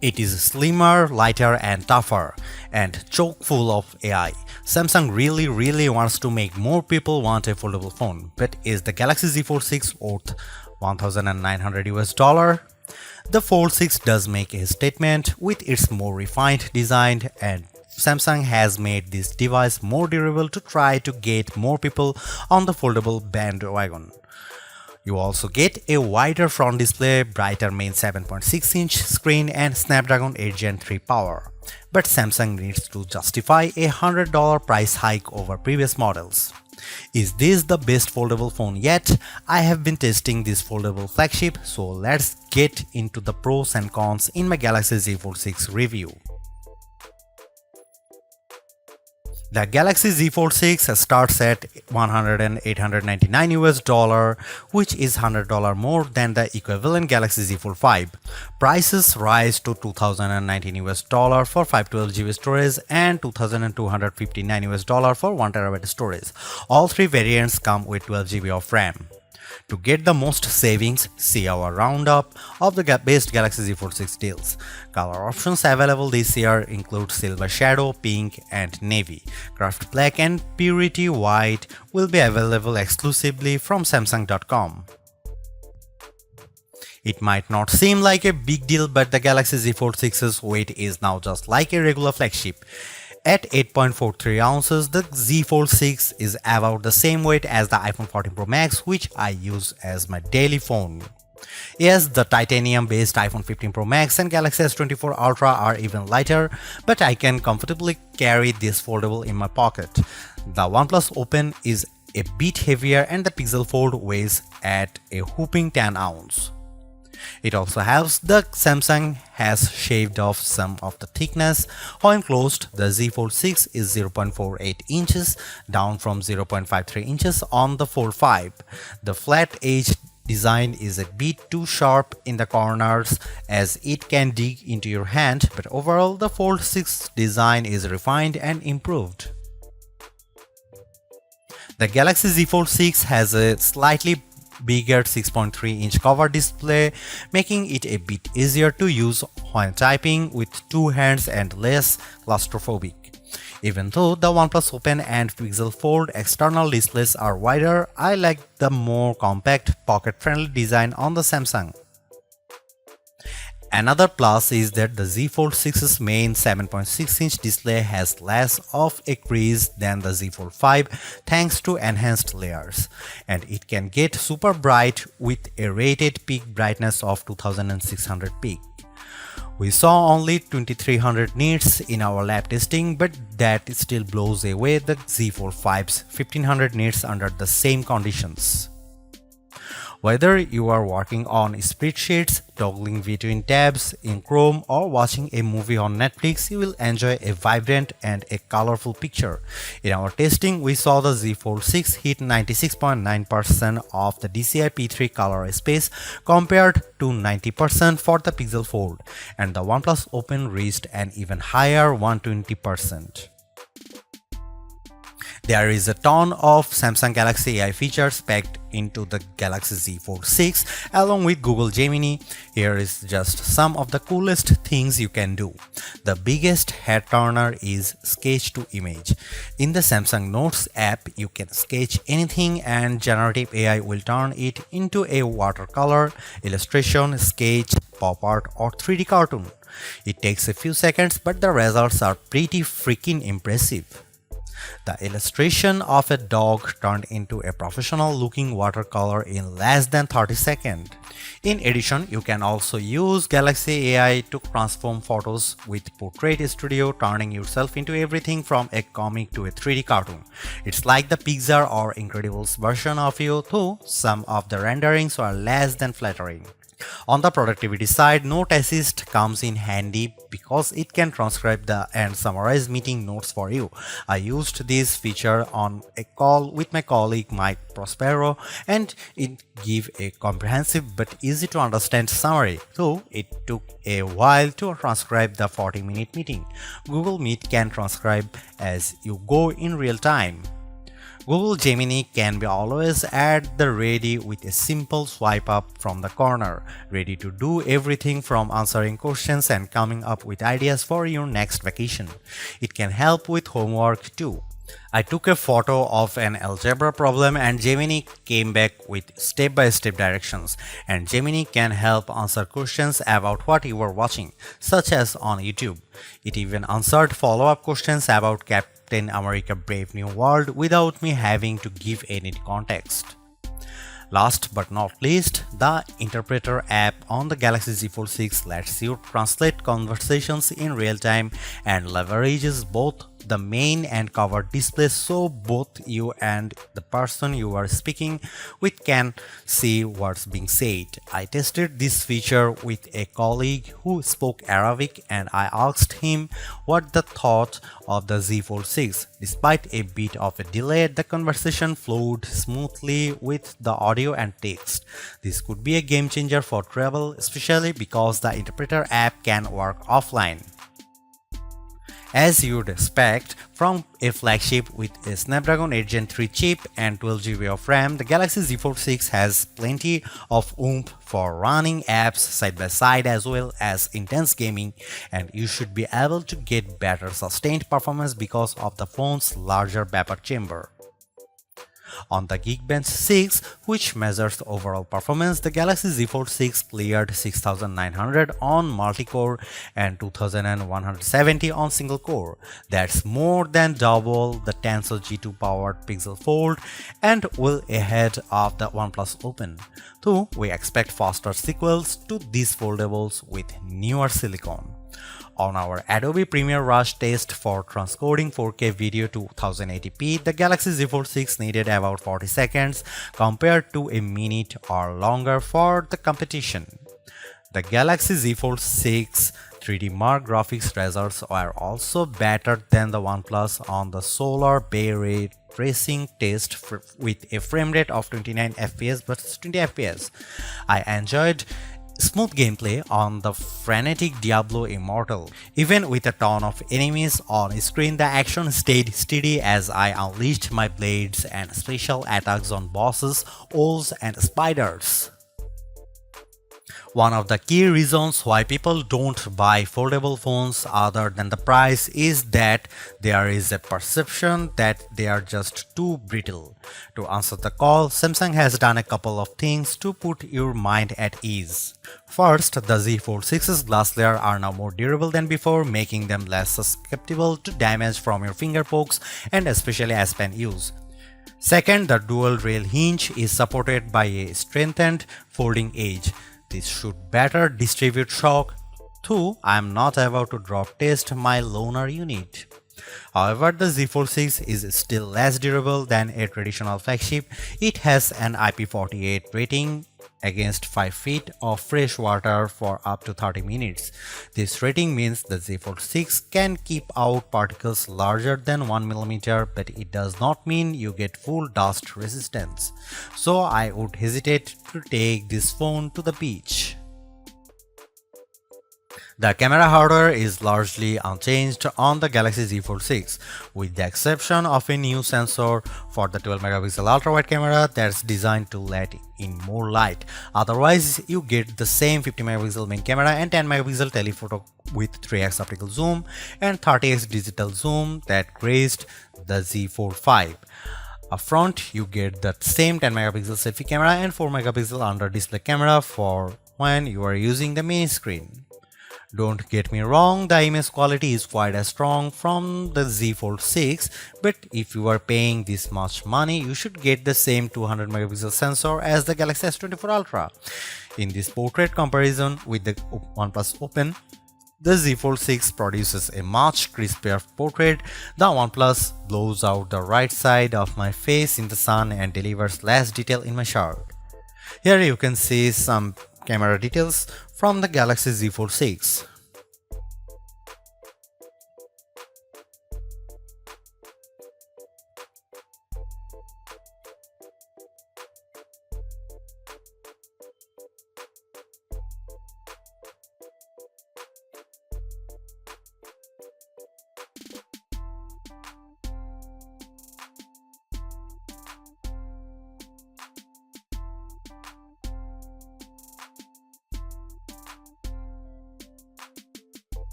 It is slimmer, lighter and tougher, and chock full of AI. Samsung really wants to make more people want a foldable phone, but is the Galaxy Z Fold 6 worth $1,900? The Fold 6 does make a statement with its more refined design, and Samsung has made this device more durable to try to get more people on the foldable bandwagon. You also get a wider front display, brighter main 7.6-inch screen and Snapdragon 8 Gen 3 power. But Samsung needs to justify a $100 price hike over previous models. Is this the best foldable phone yet? I have been testing this foldable flagship, so let's get into the pros and cons in my Galaxy Z Fold 6 review. The Galaxy Z Fold 6 starts at $899, which is $100 more than the equivalent Galaxy Z Fold 5. Prices rise to $2,019 for 512GB storage and $2,259 for 1TB storage. All three variants come with 12GB of RAM. To get the most savings, see our roundup of the best Galaxy Z Fold 6 deals. Color options available this year include Silver Shadow, Pink and Navy. Craft Black and Purity White will be available exclusively from Samsung.com. It might not seem like a big deal, but the Galaxy Z Fold 6's weight is now just like a regular flagship. At 8.43 ounces, the Z Fold 6 is about the same weight as the iPhone 14 Pro Max, which I use as my daily phone. Yes, the titanium-based iPhone 15 Pro Max and Galaxy S24 Ultra are even lighter, but I can comfortably carry this foldable in my pocket. The OnePlus Open is a bit heavier and the Pixel Fold weighs at a whopping 10 ounces. It also helps that Samsung has shaved off some of the thickness. When closed, the Z Fold 6 is 0.48 inches, down from 0.53 inches on the Fold 5. The flat edge design is a bit too sharp in the corners as it can dig into your hand, but overall the Fold 6 design is refined and improved. The Galaxy Z Fold 6 has a slightly bigger 6.3-inch cover display, making it a bit easier to use when typing with two hands and less claustrophobic. Even though the OnePlus Open and Pixel Fold external displays are wider, I like the more compact, pocket-friendly design on the Samsung. Another plus is that the Z Fold 6's main 7.6-inch display has less of a crease than the Z Fold 5 thanks to enhanced layers, and it can get super bright with a rated peak brightness of 2600 peak. We saw only 2300 nits in our lab testing, but that still blows away the Z Fold 5's 1500 nits under the same conditions. Whether you are working on spreadsheets, toggling between tabs in Chrome, or watching a movie on Netflix, you will enjoy a vibrant and a colorful picture. In our testing, we saw the Z Fold 6 hit 96.9% of the DCI P3 color space compared to 90% for the Pixel Fold, and the OnePlus Open reached an even higher 120%. There is a ton of Samsung Galaxy AI features packed into the Galaxy Z Fold 6 along with Google Gemini. Here is just some of the coolest things you can do. The biggest head turner is Sketch to Image. In the Samsung Notes app, you can sketch anything and generative AI will turn it into a watercolor, illustration, sketch, pop art or 3D cartoon. It takes a few seconds, but the results are pretty freaking impressive. The illustration of a dog turned into a professional-looking watercolor in less than 30 seconds. In addition, you can also use Galaxy AI to transform photos with Portrait Studio, turning yourself into everything from a comic to a 3D cartoon. It's like the Pixar or Incredibles version of you, though some of the renderings are less than flattering. On the productivity side, Note Assist comes in handy because it can transcribe and summarize meeting notes for you. I used this feature on a call with my colleague Mike Prospero, and it gave a comprehensive but easy to understand summary, though it took a while to transcribe the 40-minute meeting. Google Meet can transcribe as you go in real time. Google Gemini can be always at the ready with a simple swipe up from the corner, ready to do everything from answering questions and coming up with ideas for your next vacation. It can help with homework too. I took a photo of an algebra problem and Gemini came back with step-by-step directions, and Gemini can help answer questions about what you were watching, such as on YouTube. It even answered follow-up questions about Captain America Brave New World without me having to give any context. Last but not least, the Interpreter app on the Galaxy Z Fold 6 lets you translate conversations in real time and leverages both the main and cover displays so both you and the person you are speaking with can see what's being said. I tested this feature with a colleague who spoke Arabic and I asked him what the thought of the Z Fold 6. Despite a bit of a delay, the conversation flowed smoothly with the audio and text. This could be a game changer for travel, especially because the Interpreter app can work offline. As you'd expect from a flagship with a Snapdragon 8 Gen 3 chip and 12GB of RAM, the Galaxy Z Fold 6 has plenty of oomph for running apps side by side as well as intense gaming, and you should be able to get better sustained performance because of the phone's larger vapor chamber. On the Geekbench 6, which measures overall performance, the Galaxy Z Fold 6 cleared 6900 on multi-core and 2170 on single-core. That's more than double the Tensor G2 powered Pixel Fold and well ahead of the OnePlus Open. Though we expect faster sequels to these foldables with newer silicon. On our Adobe Premiere Rush test for transcoding 4K video to 1080p, the Galaxy Z Fold 6 needed about 40 seconds compared to a minute or longer for the competition. The Galaxy Z Fold 6 3D Mark graphics results are also better than the OnePlus on the Solar Bay Ray tracing test with a frame rate of 29 fps versus 20 fps. I enjoyed smooth gameplay on the frenetic Diablo Immortal. Even with a ton of enemies on screen, the action stayed steady as I unleashed my blades and special attacks on bosses, owls and spiders. One of the key reasons why people don't buy foldable phones other than the price is that there is a perception that they are just too brittle. To answer the call, Samsung has done a couple of things to put your mind at ease. First, the Z Fold 6's glass layer are now more durable than before, making them less susceptible to damage from your finger pokes and especially as pen use. Second, the dual rail hinge is supported by a strengthened folding edge. This should better distribute shock, though I am not about to drop test my loaner unit. However, the Z Fold 6 is still less durable than a traditional flagship. It has an IP48 rating against 5 feet of fresh water for up to 30 minutes. This rating means the Z Fold 6 can keep out particles larger than 1mm, but it does not mean you get full dust resistance. So I would hesitate to take this phone to the beach. The camera hardware is largely unchanged on the Galaxy Z Fold 6, with the exception of a new sensor for the 12MP ultra-wide camera that's designed to let in more light. Otherwise, you get the same 50MP main camera and 10MP telephoto with 3x optical zoom and 30x digital zoom that graced the Z Fold 5. Up front, you get the same 10MP selfie camera and 4MP under-display camera for when you are using the main screen. Don't get me wrong, the image quality is quite as strong from the Z Fold 6, but if you are paying this much money, you should get the same 200MP sensor as the Galaxy S24 Ultra. In this portrait comparison with the OnePlus Open, the Z Fold 6 produces a much crispier portrait. The OnePlus blows out the right side of my face in the sun and delivers less detail in my shirt. Here you can see some camera details from the Galaxy Z Fold 6.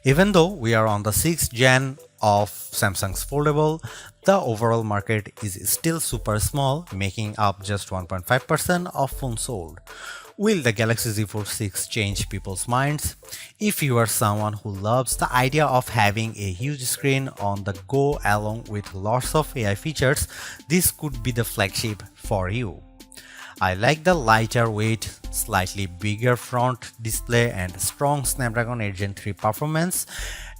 Even though we are on the 6th gen of Samsung's foldable, the overall market is still super small, making up just 1.5% of phones sold. Will the Galaxy Z Fold 6 change people's minds? If you are someone who loves the idea of having a huge screen on the go along with lots of AI features, this could be the flagship for you. I like the lighter weight, slightly bigger front display and strong Snapdragon 8 Gen 3 performance,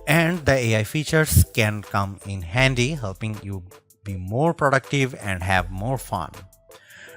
and the AI features can come in handy, helping you be more productive and have more fun.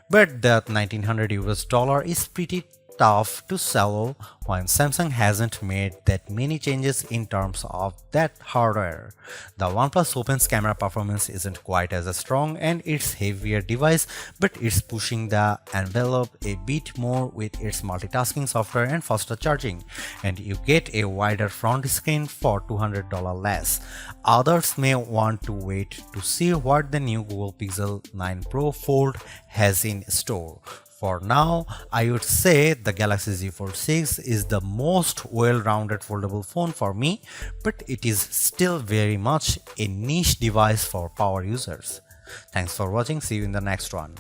But that 1900 US dollar is pretty tough to swallow when Samsung hasn't made that many changes in terms of that hardware. The OnePlus Open's camera performance isn't quite as strong and it's heavier device, but it's pushing the envelope a bit more with its multitasking software and faster charging, and you get a wider front screen for $200 less. Others may want to wait to see what the new Google Pixel 9 Pro Fold has in store. For now, I would say the Galaxy Z Fold 6 is the most well-rounded foldable phone for me, but it is still very much a niche device for power users. Thanks for watching, see you in the next one.